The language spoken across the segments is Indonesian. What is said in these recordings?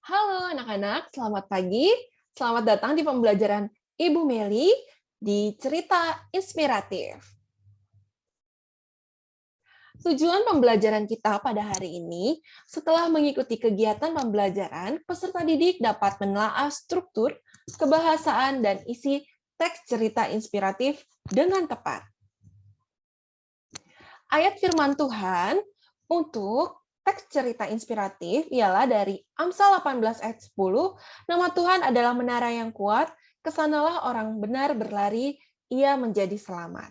Halo anak-anak, selamat pagi. Selamat datang di pembelajaran Ibu Meli di Cerita Inspiratif. Tujuan pembelajaran kita pada hari ini, setelah mengikuti kegiatan pembelajaran, peserta didik dapat menelaah struktur, kebahasaan, dan isi teks cerita inspiratif dengan tepat. Ayat firman Tuhan untuk teks cerita inspiratif ialah dari Amsal 18 ayat 10, nama Tuhan adalah menara yang kuat, kesanalah orang benar berlari, ia menjadi selamat.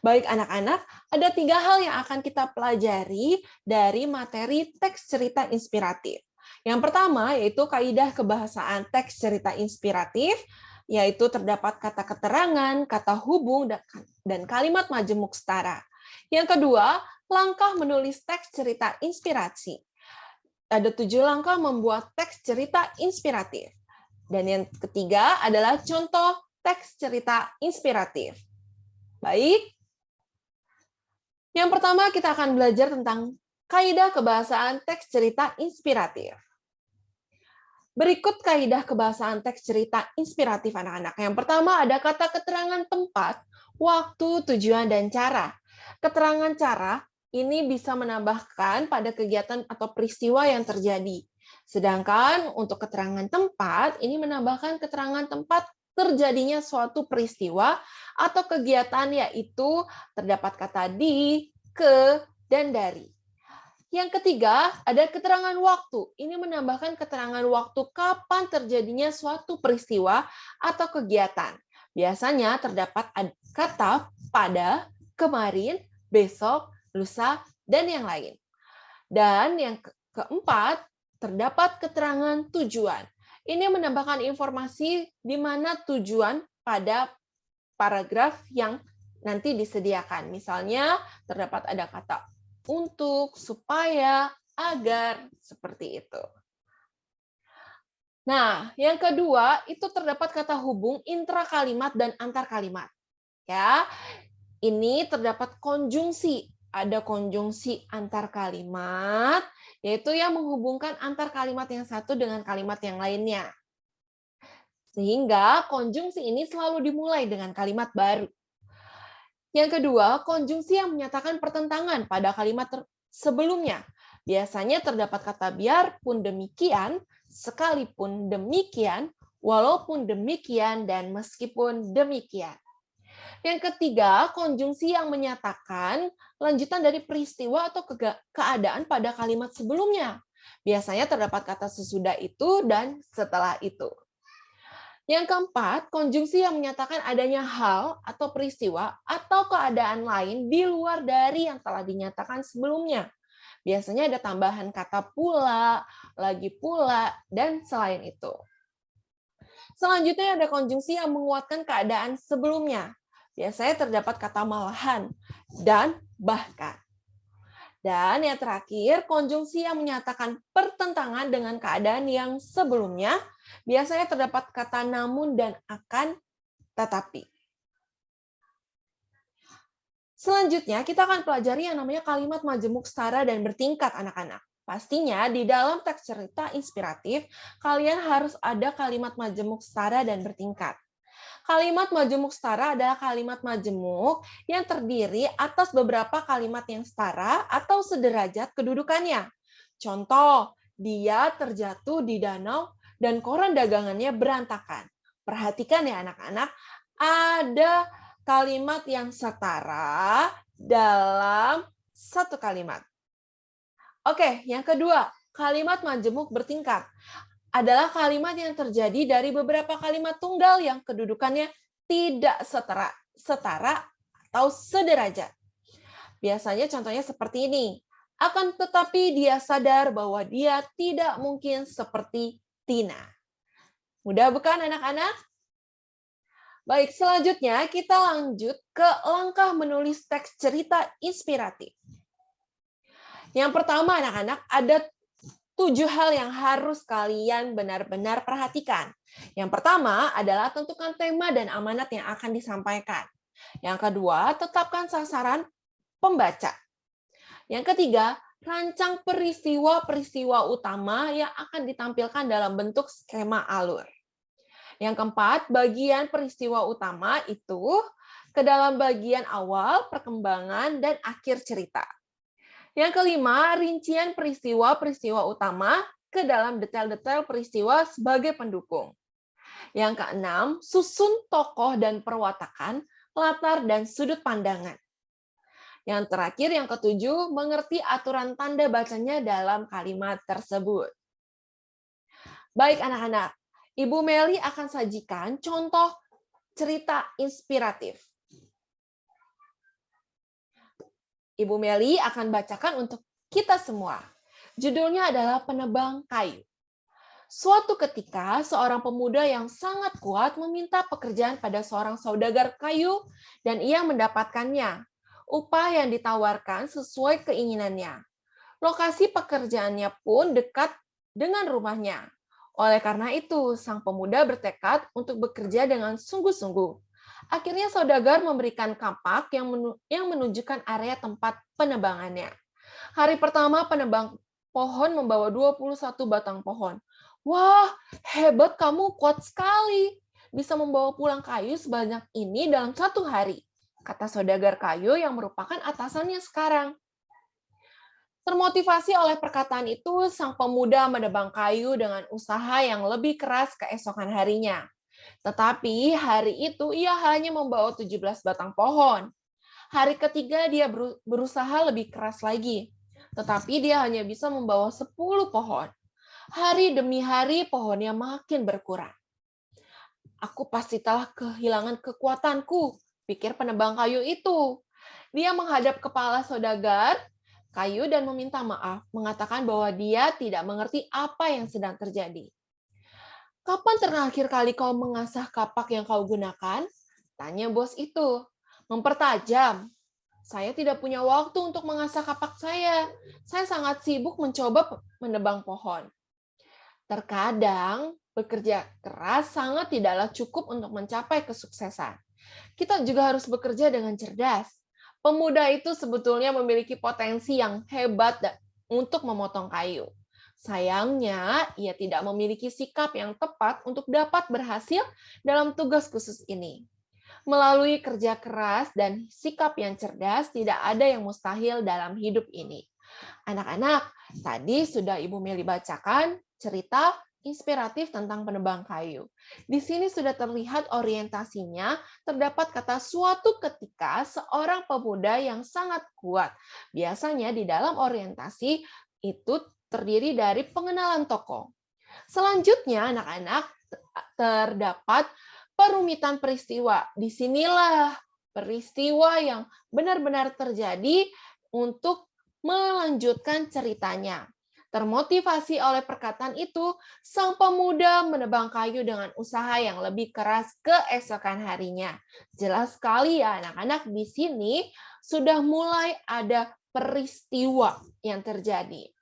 Baik anak-anak, ada 3 hal yang akan kita pelajari dari materi teks cerita inspiratif. Yang pertama yaitu kaidah kebahasaan teks cerita inspiratif, yaitu terdapat kata keterangan, kata hubung, dan kalimat majemuk setara. Yang kedua, langkah menulis teks cerita inspirasi. Ada 7 langkah membuat teks cerita inspiratif. Dan yang ketiga adalah contoh teks cerita inspiratif. Baik. Yang pertama kita akan belajar tentang kaidah kebahasaan teks cerita inspiratif. Berikut kaidah kebahasaan teks cerita inspiratif anak-anak. Yang pertama ada kata keterangan tempat, waktu, tujuan, dan cara. Keterangan cara ini bisa menambahkan pada kegiatan atau peristiwa yang terjadi. Sedangkan untuk keterangan tempat, ini menambahkan keterangan tempat terjadinya suatu peristiwa atau kegiatan, yaitu terdapat kata di, ke, dan dari. Yang ketiga, ada keterangan waktu. Ini menambahkan keterangan waktu kapan terjadinya suatu peristiwa atau kegiatan. Biasanya terdapat kata pada, kemarin, besok, lusa, dan yang lain. Dan yang keempat, terdapat keterangan tujuan. Ini menambahkan informasi di mana tujuan pada paragraf yang nanti disediakan. Misalnya, terdapat ada kata untuk, supaya, agar, seperti itu. Nah, yang kedua, itu terdapat kata hubung intra kalimat dan antar kalimat. Ya, ini terdapat konjungsi. Ada konjungsi antar kalimat, yaitu yang menghubungkan antar kalimat yang satu dengan kalimat yang lainnya. Sehingga konjungsi ini selalu dimulai dengan kalimat baru. Yang kedua, konjungsi yang menyatakan pertentangan pada kalimat sebelumnya. Biasanya terdapat kata biarpun demikian, sekalipun demikian, walaupun demikian, dan meskipun demikian. Yang ketiga, konjungsi yang menyatakan lanjutan dari peristiwa atau keadaan pada kalimat sebelumnya. Biasanya terdapat kata sesudah itu dan setelah itu. Yang keempat, konjungsi yang menyatakan adanya hal atau peristiwa atau keadaan lain di luar dari yang telah dinyatakan sebelumnya. Biasanya ada tambahan kata pula, lagi pula, dan selain itu. Selanjutnya ada konjungsi yang menguatkan keadaan sebelumnya. Biasanya terdapat kata malahan dan bahkan. Dan yang terakhir, konjungsi yang menyatakan pertentangan dengan keadaan yang sebelumnya, biasanya terdapat kata namun dan akan, tetapi. Selanjutnya, kita akan pelajari yang namanya kalimat majemuk setara dan bertingkat, anak-anak. Pastinya di dalam teks cerita inspiratif, kalian harus ada kalimat majemuk setara dan bertingkat. Kalimat majemuk setara adalah kalimat majemuk yang terdiri atas beberapa kalimat yang setara atau sederajat kedudukannya. Contoh, dia terjatuh di danau dan koran dagangannya berantakan. Perhatikan ya anak-anak, ada kalimat yang setara dalam satu kalimat. Oke, yang kedua, kalimat majemuk bertingkat adalah kalimat yang terjadi dari beberapa kalimat tunggal yang kedudukannya tidak setara atau sederajat. Biasanya contohnya seperti ini. Akan tetapi dia sadar bahwa dia tidak mungkin seperti Tina. Mudah bukan anak-anak? Baik, selanjutnya kita lanjut ke langkah menulis teks cerita inspiratif. Yang pertama anak-anak, ada 7 hal yang harus kalian benar-benar perhatikan. Yang pertama adalah tentukan tema dan amanat yang akan disampaikan. Yang kedua, tetapkan sasaran pembaca. Yang ketiga, Rancang peristiwa-peristiwa utama yang akan ditampilkan dalam bentuk skema alur. Yang keempat, bagian peristiwa utama itu ke dalam bagian awal, perkembangan, dan akhir cerita. Yang kelima, rincian peristiwa-peristiwa utama ke dalam detail-detail peristiwa sebagai pendukung. Yang keenam, susun tokoh dan perwatakan, latar dan sudut pandangan. Yang terakhir, yang ketujuh, mengerti aturan tanda bacanya dalam kalimat tersebut. Baik anak-anak, Ibu Meli akan sajikan contoh cerita inspiratif. Ibu Meli akan bacakan untuk kita semua. Judulnya adalah Penebang Kayu. Suatu ketika, seorang pemuda yang sangat kuat meminta pekerjaan pada seorang saudagar kayu dan ia mendapatkannya. Upah yang ditawarkan sesuai keinginannya. Lokasi pekerjaannya pun dekat dengan rumahnya. Oleh karena itu, sang pemuda bertekad untuk bekerja dengan sungguh-sungguh. Akhirnya saudagar memberikan kapak yang menunjukkan area tempat penebangannya. Hari pertama penebang pohon membawa 21 batang pohon. Wah, hebat kamu, kuat sekali. Bisa membawa pulang kayu sebanyak ini dalam 1 hari, kata saudagar kayu yang merupakan atasannya sekarang. Termotivasi oleh perkataan itu, sang pemuda menebang kayu dengan usaha yang lebih keras keesokan harinya. Tetapi hari itu ia hanya membawa 17 batang pohon. Hari ketiga dia berusaha lebih keras lagi. Tetapi dia hanya bisa membawa 10 pohon. Hari demi hari pohonnya makin berkurang. Aku pasti telah kehilangan kekuatanku, pikir penebang kayu itu. Dia menghadap kepala saudagar kayu dan meminta maaf, mengatakan bahwa dia tidak mengerti apa yang sedang terjadi. Kapan terakhir kali kau mengasah kapak yang kau gunakan? Tanya bos itu. Mempertajam. Saya tidak punya waktu untuk mengasah kapak saya. Saya sangat sibuk mencoba menebang pohon. Terkadang bekerja keras sangat tidaklah cukup untuk mencapai kesuksesan. Kita juga harus bekerja dengan cerdas. Pemuda itu sebetulnya memiliki potensi yang hebat untuk memotong kayu. Sayangnya, ia tidak memiliki sikap yang tepat untuk dapat berhasil dalam tugas khusus ini. Melalui kerja keras dan sikap yang cerdas, tidak ada yang mustahil dalam hidup ini. Anak-anak, tadi sudah Ibu Meli bacakan cerita inspiratif tentang penebang kayu. Di sini sudah terlihat orientasinya, terdapat kata suatu ketika seorang pemuda yang sangat kuat. Biasanya di dalam orientasi itu terdiri dari pengenalan tokoh. Selanjutnya, anak-anak, terdapat perumitan peristiwa. Disinilah peristiwa yang benar-benar terjadi untuk melanjutkan ceritanya. Termotivasi oleh perkataan itu, sang pemuda menebang kayu dengan usaha yang lebih keras keesokan harinya. Jelas sekali ya anak-anak, di sini sudah mulai ada peristiwa yang terjadi.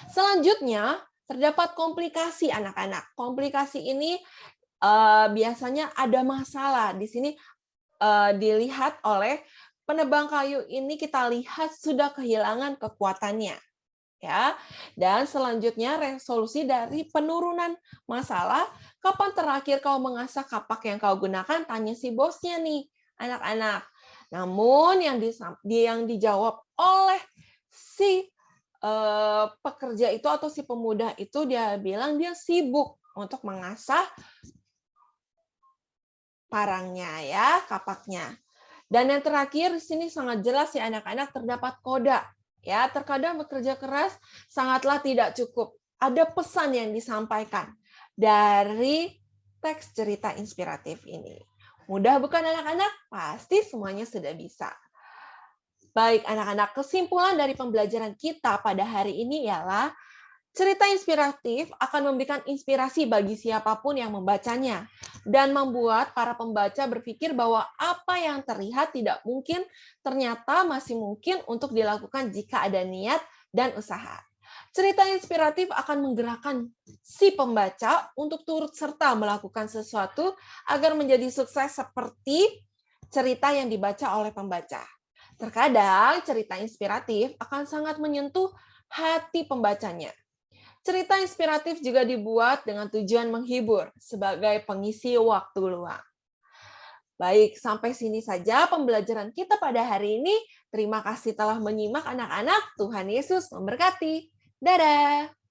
Selanjutnya, terdapat komplikasi anak-anak. Komplikasi ini biasanya ada masalah. Di sini dilihat oleh penebang kayu ini, kita lihat sudah kehilangan kekuatannya. Ya, dan selanjutnya resolusi dari penurunan masalah. Kapan terakhir kau mengasah kapak yang kau gunakan? Tanya si bosnya nih, anak-anak. Namun yang dijawab oleh si pekerja itu atau si pemuda itu, dia bilang dia sibuk untuk mengasah parangnya ya, kapaknya. Dan yang terakhir di sini sangat jelas ya anak-anak, terdapat koda. Ya, terkadang bekerja keras sangatlah tidak cukup. Ada pesan yang disampaikan dari teks cerita inspiratif ini. Mudah bukan anak-anak? Pasti semuanya sudah bisa. Baik anak-anak, kesimpulan dari pembelajaran kita pada hari ini ialah cerita inspiratif akan memberikan inspirasi bagi siapapun yang membacanya dan membuat para pembaca berpikir bahwa apa yang terlihat tidak mungkin ternyata masih mungkin untuk dilakukan jika ada niat dan usaha. Cerita inspiratif akan menggerakkan si pembaca untuk turut serta melakukan sesuatu agar menjadi sukses seperti cerita yang dibaca oleh pembaca. Terkadang cerita inspiratif akan sangat menyentuh hati pembacanya. Cerita inspiratif juga dibuat dengan tujuan menghibur sebagai pengisi waktu luang. Baik, sampai sini saja pembelajaran kita pada hari ini. Terima kasih telah menyimak anak-anak. Tuhan Yesus memberkati. Dadah.